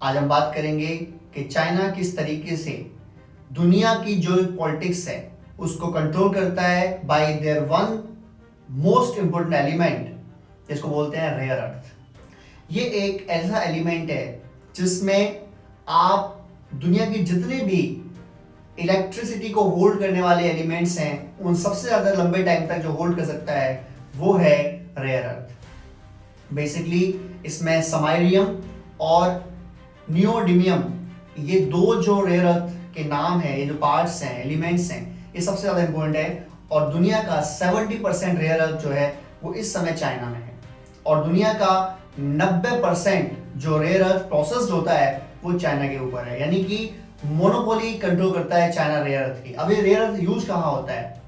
आज हम बात करेंगे कि चाइना किस तरीके से दुनिया की जो पॉलिटिक्स है उसको कंट्रोल करता है bye there one most important element जिसको बोलते हैं रेयर अर्थ। ये एक ऐसा एलिमेंट है जिसमें आप दुनिया की जितने भी इलेक्ट्रिसिटी को होल्ड करने वाले एलिमेंट्स हैं उन सबसे ज़्यादा लंबे टाइम तक जो होल्ड कर सकता है वो है रेयर अर्थ। बेसिकली इसमें समाइरियम और नियोडिमियम, ये दो जो रेयर अर्थ के नाम है, ये जो पार्ट्स हैं, एलिमेंट्स हैं, ये सबसे ज़्यादा इंपॉर्टेंट है। और दुनिया का 70% रेयर अर्थ जो है वो इस समय चाइना में है और दुनिया का 90% जो रेयर अर्थ प्रोसेस्ड होता है वो चाइना के ऊपर है, यानी कि मोनोपोली कंट्रोल करता है चाइना रेयर अर्थ की। अब ये रेयर अर्थ यूज कहाँ होता है?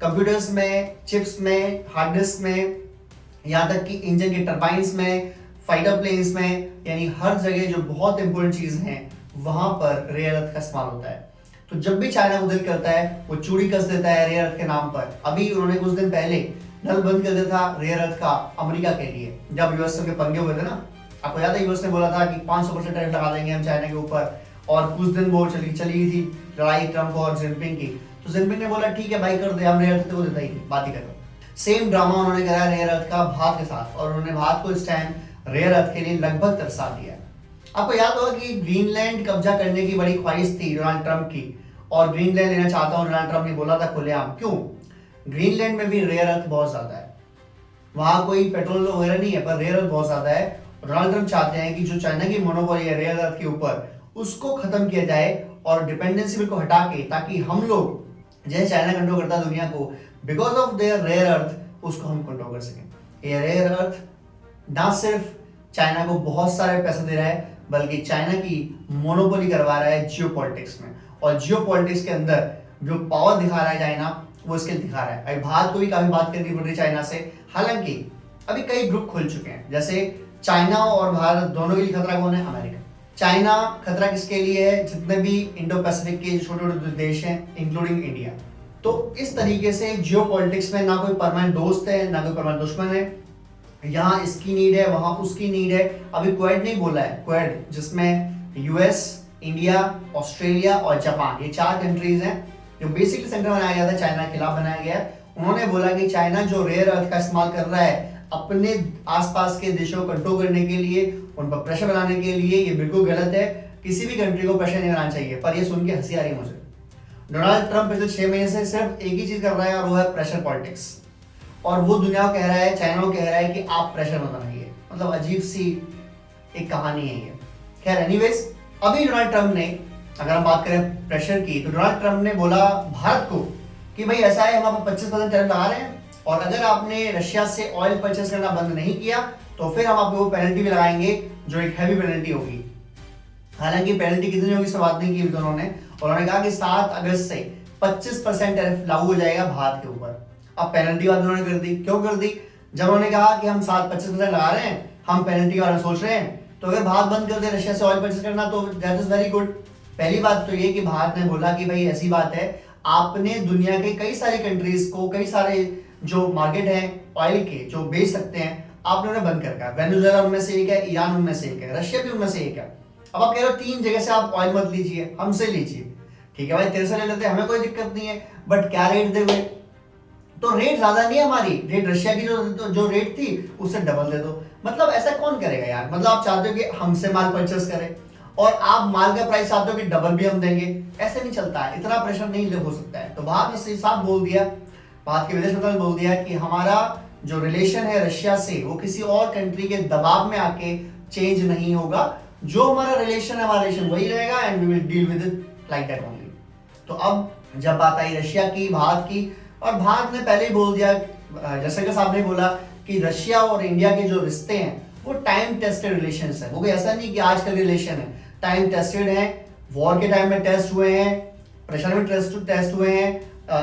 कंप्यूटर्स में, चिप्स में, हार्ड डिस्क में, यहाँ तक कि इंजन के टरबाइंस में, फाइटर प्लेन्स में, यानी हर जगह जो बहुत इंपॉर्टेंट चीज हैं वहां पर रेयर अर्थ का इस्तेमाल होता है। तो जब भी चाइना को दिल करता है वो चूड़ी कस देता है रेयर अर्थ के नाम पर। अभी उन्होंने कुछ दिन पहले नल बंद कर दिया था रेयर अर्थ का अमेरिका के लिए, जब यूएस के पंगे हुए थे ना। आपको याद है यूएस ने बोला था कि 500% टैरिफ लगा देंगे हम चाइना के ऊपर, और कुछ दिन वो चली थी लड़ाई ट्रम्प और जिनपिंग की। तो जिनपिंग ने बोला ठीक है भाई कर दे, हम रेयर अर्थ को देता ही बात ही करो। सेम ड्रामा उन्होंने कराया रेयर अर्थ का भारत के साथ, और उन्होंने भारत को इस टाइम रेयर अर्थ के लिए लगभग तरसा दिया। आपको याद होगा कि ग्रीनलैंड कब्जा करने की बड़ी ख्वाहिश थी डोनाल्ड ट्रंप की, और ग्रीनलैंड लेना चाहता हूं डोनाल्ड ट्रंप ने बोला था खुलेआम। क्यों? ग्रीनलैंड में भी रेयर अर्थ बहुत ज्यादा है, वहां कोई पेट्रोल वगैरह नहीं है पर रेयर अर्थ बहुत ज्यादा है। डोनाल्ड ट्रंप चाहते हैं कि जो चाइना की मोनोपोली है रेयर अर्थ के ऊपर उसको खत्म किया जाए और डिपेंडेंसी को हटा के, ताकि हम लोग जैसे चाइना कंट्रोल करता है दुनिया को, because of their rare earth उसको हम कंट्रोल कर सकें। ये रेयर अर्थ ना सिर्फ चाइना को बहुत सारे पैसे दे रहा है बल्कि चाइना की मोनोपोली करवा रहा है जियोपॉलिटिक्स में, और जियोपॉलिटिक्स के अंदर जो पावर दिखा रहा है चाइना वो इसके दिखा रहा है। अभी भारत को भी काफी बात करनी पड़ रही है चाइना से, हालांकि अभी कई ग्रुप खुल चुके हैं। जैसे चाइना और भारत दोनों के लिए खतरा कौन है? अमेरिका। चाइना खतरा किसके लिए है? जितने भी इंडो पैसिफिक के छोटे छोटे देश हैं इंक्लूडिंग इंडिया। तो इस तरीके से जियोपॉलिटिक्स में ना कोई परमानेंट दोस्त है ना कोई परमानेंट दुश्मन है, यहाँ इसकी नीड है वहां उसकी नीड है। अभी क्वेड नहीं बोला है, क्वेड जिसमें यूएस, इंडिया, ऑस्ट्रेलिया और जापान, ये 4 कंट्रीज हैं जो बेसिकली सेंटर बनाया गया था चाइना के खिलाफ बनाया गया है। उन्होंने बोला कि चाइना जो रेयर अर्थ का इस्तेमाल कर रहा है अपने आसपास के देशों को कंट्रोल करने के लिए, उन पर प्रेशर बनाने के लिए, ये बिल्कुल गलत है। किसी भी कंट्री को प्रेशर नहीं बनाना चाहिए। पर ये सुन के हंसी आ रही है मुझे। डोनाल्ड ट्रंप पिछले 6 महीने से सिर्फ एक ही चीज कर रहा है और वो है प्रेशर पॉलिटिक्स, और वो दुनिया को कह रहा है, चाइना को कह रहा है कि आप प्रेशर मत बनाइए। मतलब अजीब सी एक कहानी है ये। खैर एनीवेज, अभी डोनाल्ड ट्रंप ने, अगर हम बात करें प्रेशर की, तो डोनाल्ड ट्रंप ने बोला भारत को कि भाई ऐसा है, हम आप 25% टैरिफ लगा रहे हैं और अगर आपने रशिया से ऑयल परचेस करना बंद नहीं किया तो फिर हम आपको वो पेनल्टी भी लगाएंगे जो एक हैवी पेनल्टी होगी। हालांकि पेनल्टी कितनी होगी इस पर बात नहीं की दोनों ने, और उन्होंने कहा कि 7 अगस्त से 25% टैरिफ लागू हो जाएगा भारत के ऊपर। अब पेनल्टी बात उन्होंने कर दी। क्यों कर दी? जब उन्होंने कहा कि हम 25% लगा रहे हैं, हम पेनल्टी के बारे में सोच रहे हैं, तो अगर भारत बंद कर दे रशिया से ऑयल परचेस करना तो दैट इज वेरी गुड। पहली बात तो ये कि भारत ने बोला कि भाई ऐसी बात है, आपने दुनिया के कई सारी कंट्रीज को, कई सारे जो मार्केट है ऑयल के जो बेच सकते हैं, आपने उन्हें बंद कर रखा है। वेनेजुएला उनमें से एक है, ईरान उनमें से एक है, रशिया भी उनमें से एक है। अब आप कह रहे हो 3 जगह से आप ऑयल मत लीजिए, हमसे लीजिए। ठीक है भाई, तेरे से ले लेते हैं, हमें कोई दिक्कत नहीं है, बट क्या रेट दे हुए? तो रेट ज्यादा नहीं है हमारी, रेट रशिया की जो रेट थी उससे डबल दे दो। मतलब ऐसा कौन करेगा यार? मतलब आप चाहते हो कि हमसे माल परचेस करें और आप माल का प्राइस चाहते हो कि डबल भी हम देंगे? ऐसे नहीं चलता है, इतना प्रेशर नहीं हो सकता है। तो भारत ने साफ बोल दिया, भारत के विदेश मंत्रालय ने बोल दिया कि हमारा जो रिलेशन है रशिया से वो किसी और कंट्री के दबाव में आके चेंज नहीं होगा। जो हमारा रिलेशन है हमारा रिलेशन वही रहेगा and we will deal with it like that only. तो अब जब बात आई रशिया की, भारत की, और भारत ने पहले ही बोल दिया, जयशंकर साहब ने बोला कि रशिया और इंडिया के जो रिश्ते हैं वो टाइम टेस्टेड रिलेशंस है। वो कोई ऐसा नहीं कि आजकल रिलेशन है, टाइम टेस्टेड है। वॉर के टाइम में टेस्ट हुए हैं, प्रेशर में टेस्ट हुए हैं,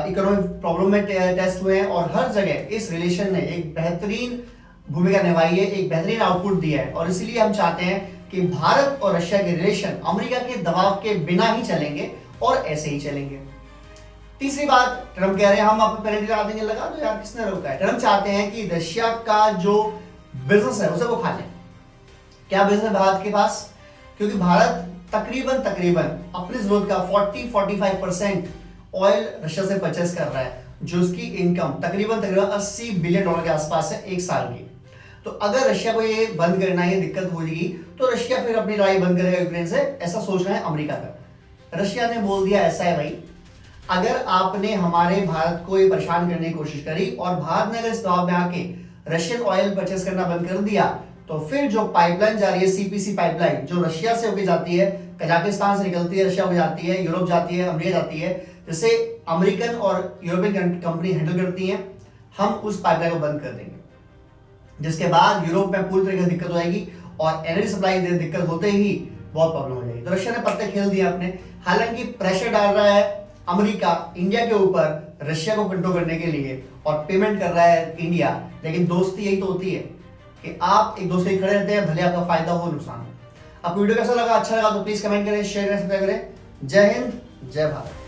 इकोनॉमिक प्रॉब्लम में टेस्ट हुए हैं, और हर जगह इस रिलेशन ने एक बेहतरीन भूमिका निभाई है, एक बेहतरीन आउटपुट दिया है। और इसीलिए हम चाहते हैं कि भारत और रशिया के रिलेशन अमेरिका के दबाव के बिना ही चलेंगे और ऐसे ही चलेंगे। तीसरी बात, ट्रम्प कह रहे हैं हम आपको पेनल्टी लगा देंगे। लगा दो यार, किसने रोका है? ट्रम्प चाहते हैं कि रशिया का जो बिजनेस है उसे वो खा लें। क्या बिजनेस है भारत के पास? क्योंकि भारत तकरीबन तकरीबन अपनी जरूरत का 40-45% ऑयल रशिया से परचेस कर रहा है, जो उसकी इनकम तकरीबन तकरीबन $80 बिलियन के आसपास है एक साल की। तो अगर रशिया को ये बंद करना है, दिक्कत हो जाएगी, तो रशिया फिर अपनी लड़ाई बंद करेगा यूक्रेन से, ऐसा सोच रहा है अमेरिका का। रशिया ने बोल दिया ऐसा है भाई, अगर आपने हमारे भारत को ये परेशान करने की कोशिश करी और भारत ने अगर इस दबाव में आके रशियन ऑयल परचेस करना बंद कर दिया, तो फिर जो पाइपलाइन जा रही है सीपीसी पाइपलाइन, जो रशिया से होकर जाती है, कजाकिस्तान से निकलती है, रशिया होकर जाती है, यूरोप जाती है, अमेरिका जाती है, जिसे अमेरिकन और यूरोपियन कंपनी हैंडल करती हैं, हम उस पाइपलाइन को बंद कर देंगे, जिसके बाद यूरोप में पूरी तरीके से दिक्कत हो जाएगी और एनर्जी सप्लाई दिक्कत होते ही बहुत प्रॉब्लम हो जाएगी। तो रशिया ने पत्ते खेल दिए अपने, हालांकि प्रेशर डाल रहा है अमेरिका इंडिया के ऊपर रशिया को कंट्रोल करने के लिए और पेमेंट कर रहा है इंडिया, लेकिन दोस्ती यही तो होती है कि आप एक दूसरे के खड़े रहते हैं, भले आपका फायदा हो नुकसान। आपको वीडियो कैसा लगा, अच्छा लगा तो प्लीज कमेंट करें, शेयर करें, सब्सक्राइब करें। जय हिंद, जय भारत।